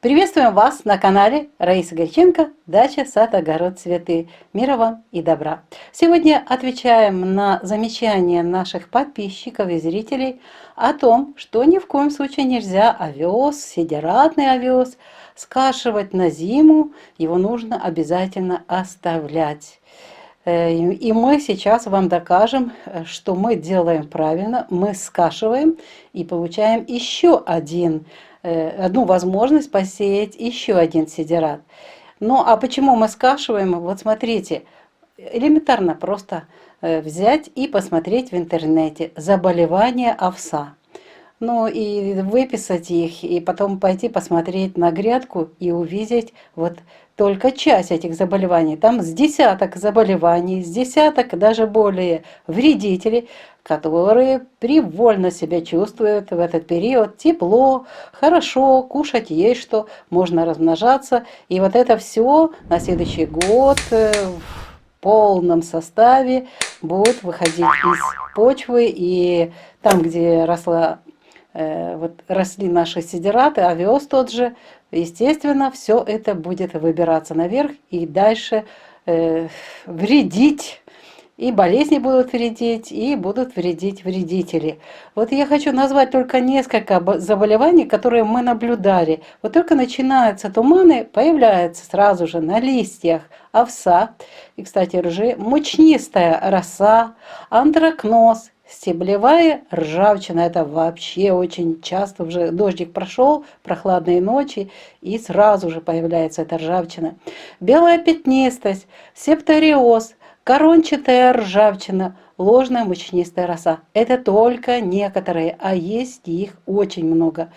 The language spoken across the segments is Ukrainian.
Приветствуем вас на канале Раисы Гайченко «Дача, сад, огород, цветы». Мира вам и добра! Сегодня отвечаем на замечания наших подписчиков и зрителей о том, что ни в коем случае нельзя овес, сидератный овес, скашивать на зиму, его нужно обязательно оставлять. И мы сейчас вам докажем, что мы делаем правильно, мы скашиваем и получаем еще одну возможность посеять еще один сидерат. Ну а почему мы скашиваем? Вот смотрите, элементарно просто взять и посмотреть в интернете заболевания овса. Ну и выписать их, и потом пойти посмотреть на грядку и увидеть вот только часть этих заболеваний. Там с десяток заболеваний, с десяток даже более вредителей, которые привольно себя чувствуют в этот период. Тепло, хорошо, кушать есть что, можно размножаться. И вот это все на следующий год в полном составе будет выходить из почвы. И там, где росли наши сидераты, овес тот же, естественно, все это будет выбираться наверх и дальше вредить. И болезни будут вредить, и будут вредить вредители. Вот я хочу назвать только несколько заболеваний, которые мы наблюдали. Вот только начинаются туманы, появляются сразу же на листьях овса, и, кстати, ржи, мучнистая роса, антракноз, стеблевая ржавчина. Это вообще очень часто, уже дождик прошел, прохладные ночи, и сразу же появляется эта ржавчина. Белая пятнистость, септориоз, корончатая ржавчина, ложная мучнистая роса. Это только некоторые, а есть их очень много.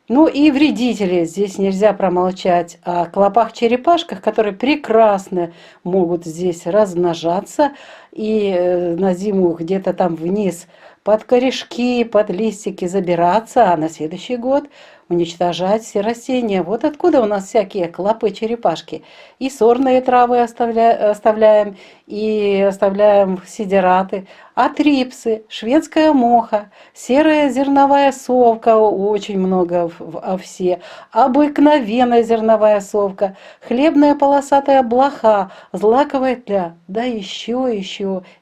Ну и вредители, здесь нельзя промолчать о клопах-черепашках, которые прекрасно могут здесь размножаться и на зиму где-то там вниз под корешки, под листики забираться, а на следующий год уничтожать все растения. Вот откуда у нас всякие клопы-черепашки. И сорные травы оставляем, и оставляем сидераты, атрипсы, шведская моха, серая зерновая совка, очень много в овсе, обыкновенная зерновая совка, хлебная полосатая блоха, злаковая тля. Да еще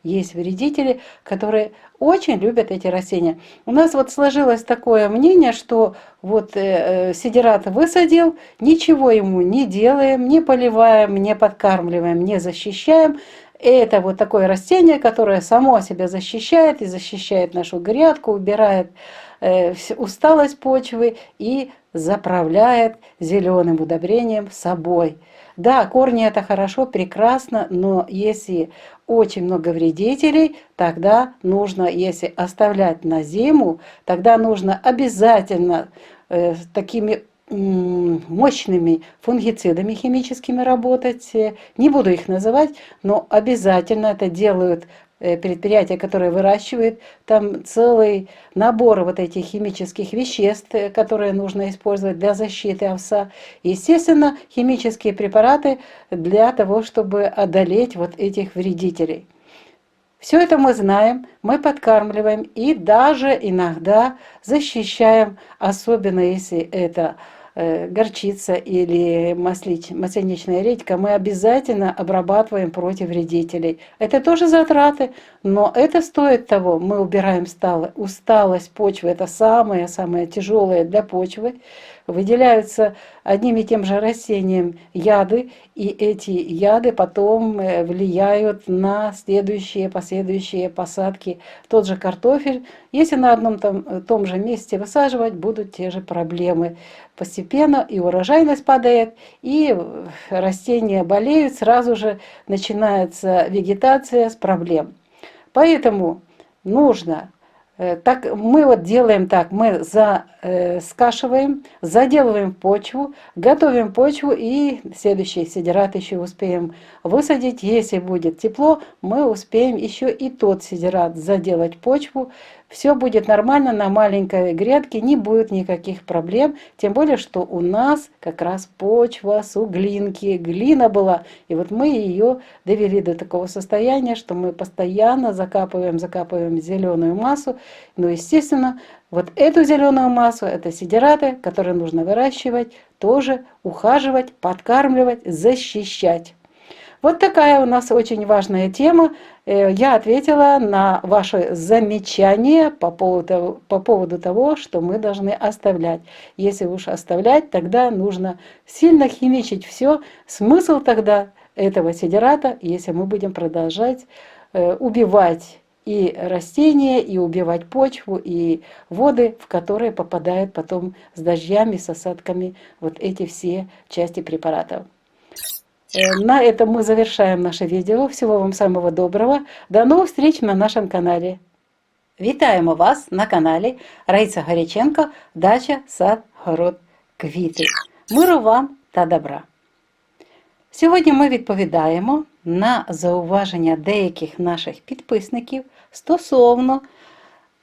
есть вредители, которые очень любят эти растения. У нас вот сложилось такое мнение, что вот сидерат высадил, ничего ему не делаем, не поливаем, не подкармливаем, не защищаем. Это вот такое растение, которое само себя защищает и защищает нашу грядку, убирает усталость почвы и заправляет зеленым удобрением собой. Да, корни это хорошо, прекрасно, но если очень много вредителей, тогда нужно, если оставлять на зиму, тогда нужно обязательно такими мощными фунгицидами химическими работать. Не буду их называть, но обязательно это делают предприятия, которые выращивают. Там целый набор вот этих химических веществ, которые нужно использовать для защиты овса. Естественно, химические препараты для того, чтобы одолеть вот этих вредителей. Все это мы знаем, мы подкармливаем и даже иногда защищаем, особенно если это горчица или масляничная редька, мы обязательно обрабатываем против вредителей. Это тоже затраты, но это стоит того. Мы убираем усталость почвы, это самое тяжелое для почвы. Выделяются одним и тем же растением яды, и эти яды потом влияют на последующие посадки. Тот же картофель, если на одном том же месте высаживать, будут те же проблемы. Постепенно и урожайность падает, и растения болеют, сразу же начинается вегетация с проблем. Поэтому нужно... Так, мы вот делаем так, мы скашиваем, заделываем почву, готовим почву, и следующий сидерат еще успеем высадить. Если будет тепло, мы успеем еще и тот сидерат заделать почву. Все будет нормально, на маленькой грядке не будет никаких проблем, тем более, что у нас как раз почва суглинки, глина была, и вот мы ее довели до такого состояния, что мы постоянно закапываем зеленую массу, но, естественно, Вот эту зеленую массу, это сидираты, которые нужно выращивать, тоже ухаживать, подкармливать, защищать. Вот такая у нас очень важная тема. Я ответила на ваше замечание по поводу того, что мы должны оставлять. Если уж оставлять, тогда нужно сильно химичить все. Смысл тогда этого сидирата, если мы будем продолжать убивать и растения, и убивать почву, и воды, в которые попадают потом с дождями, с осадками вот эти все части препаратов. На этом мы завершаем наше відео. Всего вам самого доброго. До новых встреч на нашем канале. Вітаємо вас на каналі Раїса Горяченко «Дача, сад, город, квіти». Миру вам та добра. Сьогодні ми відповідаємо на зауваження деяких наших підписників стосовно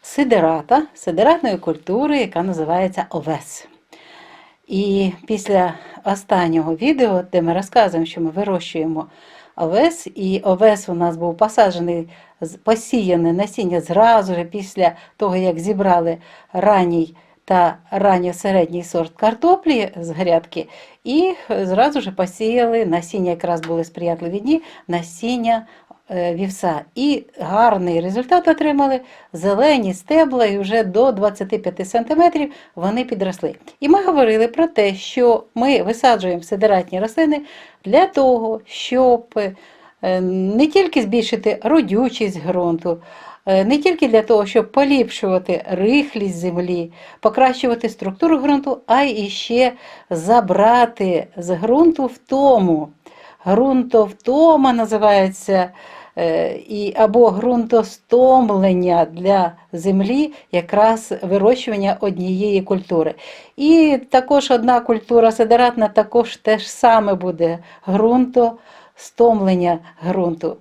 сидирата, сидиратної культури, яка називається овес. І після останнього відео, де ми розказуємо, що ми вирощуємо овес, і овес у нас був посаджений, посіяне насіння зразу ж після того, як зібрали ранній та ранньо-середній сорт картоплі з грядки, і зразу ж посіяли насіння, якраз були сприятливі дні, насіння вівса. І гарний результат отримали, зелені стебла, і вже до 25 см вони підросли. І ми говорили про те, що ми висаджуємо сидиратні рослини для того, щоб не тільки збільшити родючість ґрунту, не тільки для того, щоб поліпшувати рихлість землі, покращувати структуру ґрунту, а й ще забрати з ґрунту втому. Ґрунтовтома називається, або ґрунтостомлення для землі, якраз вирощування однієї культури. І також одна культура сидиратна також теж саме буде ґрунтостомлення ґрунту.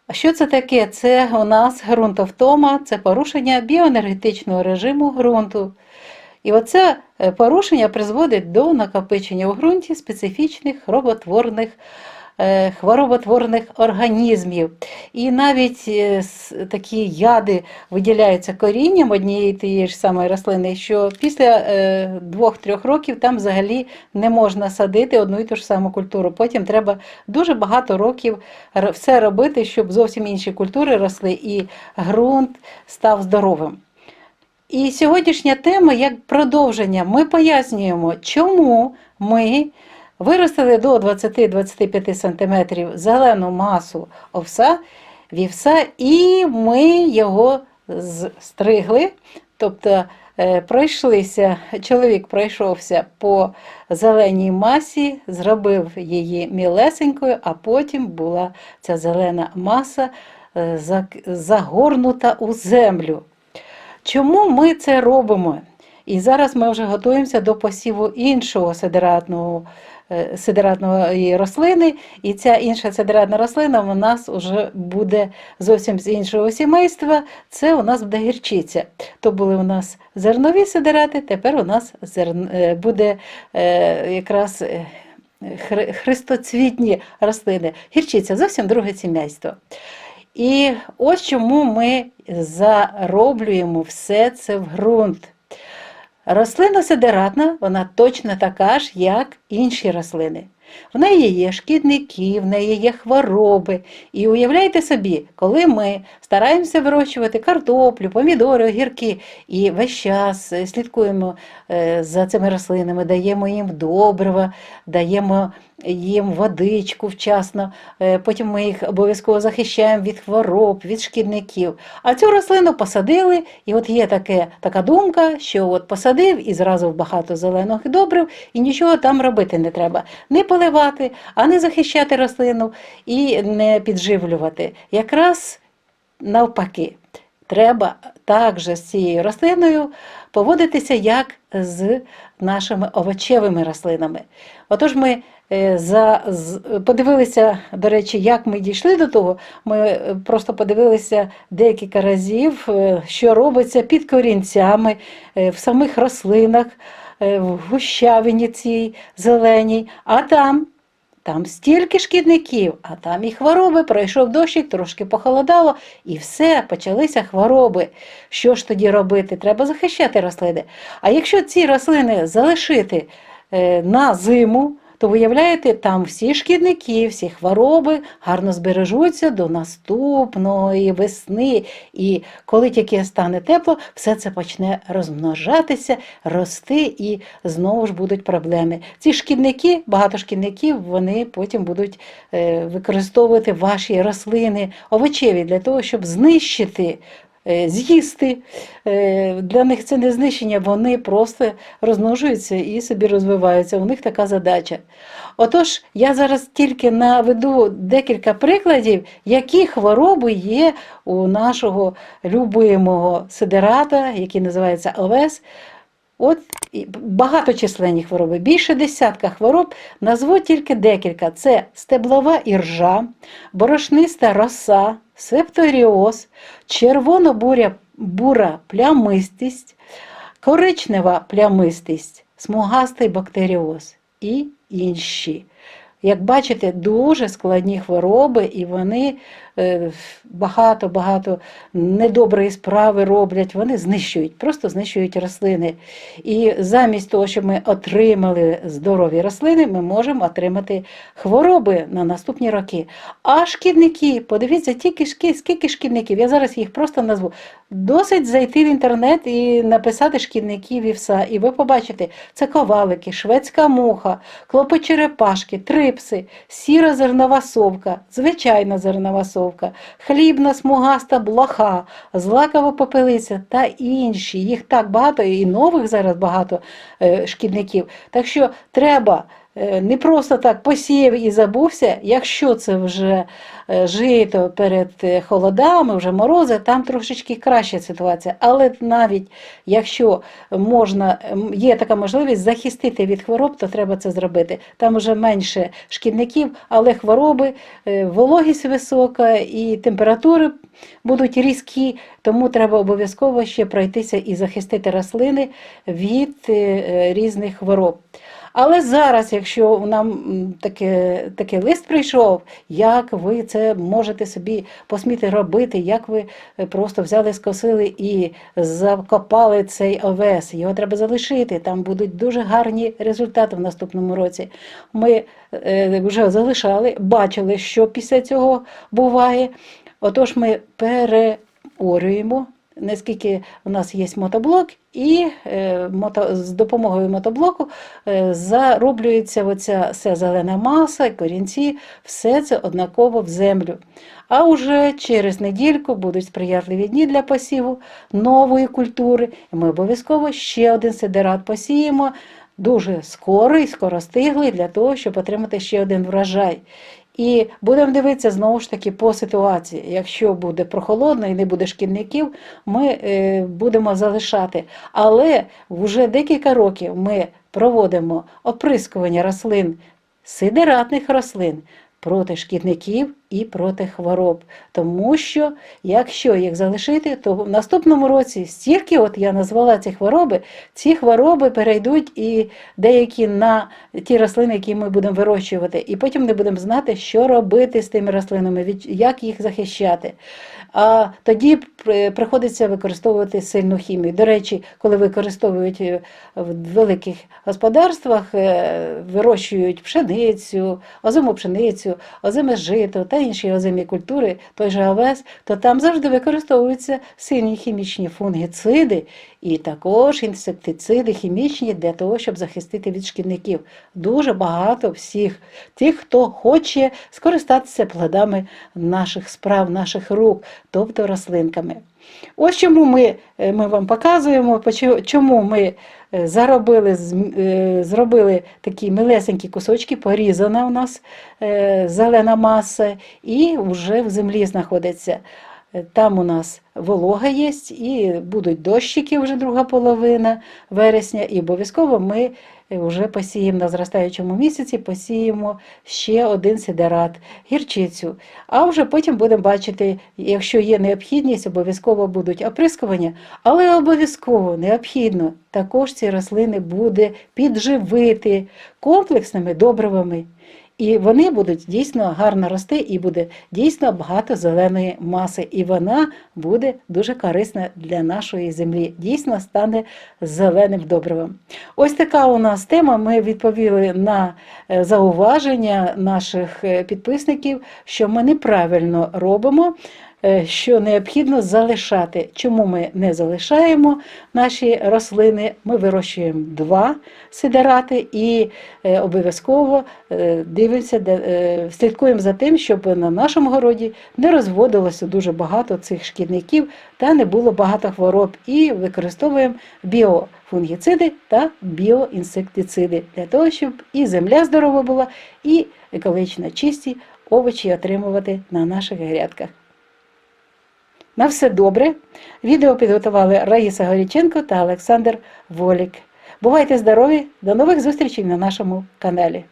А що це таке? Це у нас ґрунтовтома, це порушення біоенергетичного режиму ґрунту. І оце порушення призводить до накопичення у ґрунті специфічних хвороботворних організмів. І навіть такі яди виділяються корінням однієї тієї ж самої рослини, що після 2-3 років там взагалі не можна садити одну і ту ж саму культуру. Потім треба дуже багато років все робити, щоб зовсім інші культури росли і ґрунт став здоровим. І сьогоднішня тема як продовження. Ми пояснюємо, чому ми виростили до 20-25 см зелену масу овса, вівса, і ми його стригли, тобто чоловік пройшовся по зеленій масі, зробив її мілесенькою, а потім була ця зелена маса загорнута у землю. Чому ми це робимо? І зараз ми вже готуємося до посіву іншого сидиратної рослини, і ця інша сидиратна рослина у нас вже буде зовсім з іншого сімейства, це у нас буде гірчиця. То були у нас зернові сидирати, тепер у нас буде якраз хрестоцвітні рослини. Гірчиця зовсім друге сімейство. І ось чому ми зароблюємо все це в ґрунт. Рослина сидиратна, вона точно така ж, як інші рослини. В неї є шкідники, в неї є хвороби. І уявляйте собі, коли ми стараємося вирощувати картоплю, помідори, огірки, і весь час слідкуємо за цими рослинами, даємо їм добрива, даємо їм водичку вчасно, потім ми їх обов'язково захищаємо від хвороб, від шкідників. А цю рослину посадили, і от є така думка, що от посадив і зразу багато зелених добрив, і нічого там робити не треба. Не поливати, а не захищати рослину і не підживлювати. Якраз навпаки. Треба також з цією рослиною поводитися, як з нашими овочевими рослинами. Отож ми подивилися, до речі, як ми дійшли до того. Ми просто подивилися декілька разів, що робиться під корінцями, в самих рослинах, в гущавині цій зеленій, а там там стільки шкідників, а там і хвороби, пройшов дощик, трошки похолодало, і все, почалися хвороби. Що ж тоді робити? Треба захищати рослини. А якщо ці рослини залишити на зиму, то, виявляєте, там всі шкідники, всі хвороби гарно збережуться до наступної весни. І коли тільки стане тепло, все це почне розмножатися, рости і знову ж будуть проблеми. Ці шкідники, багато шкідників, вони потім будуть використовувати ваші рослини овочеві для того, щоб знищити, з'їсти. Для них це не знищення, вони просто розмножуються і собі розвиваються. У них така задача. Отож, я зараз тільки наведу декілька прикладів, які хвороби є у нашого любимого сидерата, який називається овес. От багаточисленні хвороби, більше десятка хвороб, назву тільки декілька. Це стеблова іржа, борошниста роса, септоріоз, червоно-бура плямистість, коричнева плямистість, смугастий бактеріоз і інші. Як бачите, дуже складні хвороби, і вони багато недоброї справи роблять, вони знищують, просто знищують рослини. І замість того, щоб ми отримали здорові рослини, ми можемо отримати хвороби на наступні роки. А шкідники, подивіться, скільки шкідників, я зараз їх просто назву. Досить зайти в інтернет і написати шкідників і все. І ви побачите, це ковалики, шведська муха, клопочерепашки, трипси, сіра зернова совка, звичайна зернова совка, хлібна смугаста блоха, злакова попелиця та інші. Їх так багато, і нових зараз багато шкідників. Так що треба не просто так посіяв і забувся, якщо це вже жито перед холодами, вже морози, там трошечки краща ситуація. Але навіть якщо є така можливість захистити від хвороб, то треба це зробити. Там вже менше шкідників, але хвороби, вологість висока і температури будуть різкі, тому треба обов'язково ще пройтися і захистити рослини від різних хвороб. Але зараз, якщо нам такий лист прийшов, як ви це можете собі посміти робити, як ви просто взяли, скосили і закопали цей овес, його треба залишити, там будуть дуже гарні результати в наступному році. Ми вже залишали, бачили, що після цього буває. Отож ми переорюємо, наскільки у нас є мотоблок, і з допомогою мотоблоку зароблюється оця вся зелена маса, корінці, все це однаково в землю. А вже через недільку будуть сприятливі дні для посіву нової культури. І ми обов'язково ще один сидерат посіємо, дуже скорий, скоростиглий, для того, щоб отримати ще один врожай. І будемо дивитися знову ж таки по ситуації. Якщо буде прохолодно і не буде шкідників, ми будемо залишати. Але вже декілька років ми проводимо оприскування рослин, сидератних рослин, проти шкідників і проти хвороб. Тому що, якщо їх залишити, то в наступному році стільки, от я назвала ці хвороби перейдуть і деякі на ті рослини, які ми будемо вирощувати. І потім не будемо знати, що робити з тими рослинами, як їх захищати. А тоді приходиться використовувати сильну хімію. До речі, коли використовують в великих господарствах, вирощують пшеницю, озиму пшеницю, озиме жито та інші озимі культури, той же овес, то там завжди використовуються сильні хімічні фунгіциди і також інсектициди хімічні для того, щоб захистити від шкідників. Дуже багато всіх тих, хто хоче скористатися плодами наших справ, наших рук, тобто рослинками. Ось чому ми вам показуємо, чому ми зробили такі милесенькі кусочки, порізана у нас зелена маса і вже в землі знаходиться. Там у нас волога є і будуть дощики вже друга половина вересня, і обов'язково ми вже посіємо на зростаючому місяці, посіємо ще один сидерат, гірчицю. А вже потім будемо бачити, якщо є необхідність, обов'язково будуть оприскування, але обов'язково необхідно також ці рослини буде підживити комплексними добривами. І вони будуть дійсно гарно рости, і буде дійсно багато зеленої маси. І вона буде дуже корисна для нашої землі. Дійсно стане зеленим добривом. Ось така у нас тема. Ми відповіли на зауваження наших підписників, що ми неправильно робимо, що необхідно залишати. Чому ми не залишаємо наші рослини? Ми вирощуємо 2 сидерати і обов'язково дивимося, слідкуємо за тим, щоб на нашому городі не розводилося дуже багато цих шкідників та не було багато хвороб. І використовуємо біофунгіциди та біоінсектициди для того, щоб і земля здорова була, і екологічно чисті овочі отримувати на наших грядках. На все добре. Відео підготували Раїса Горіченко та Олександр Волік. Бувайте здорові! До нових зустрічей на нашому каналі.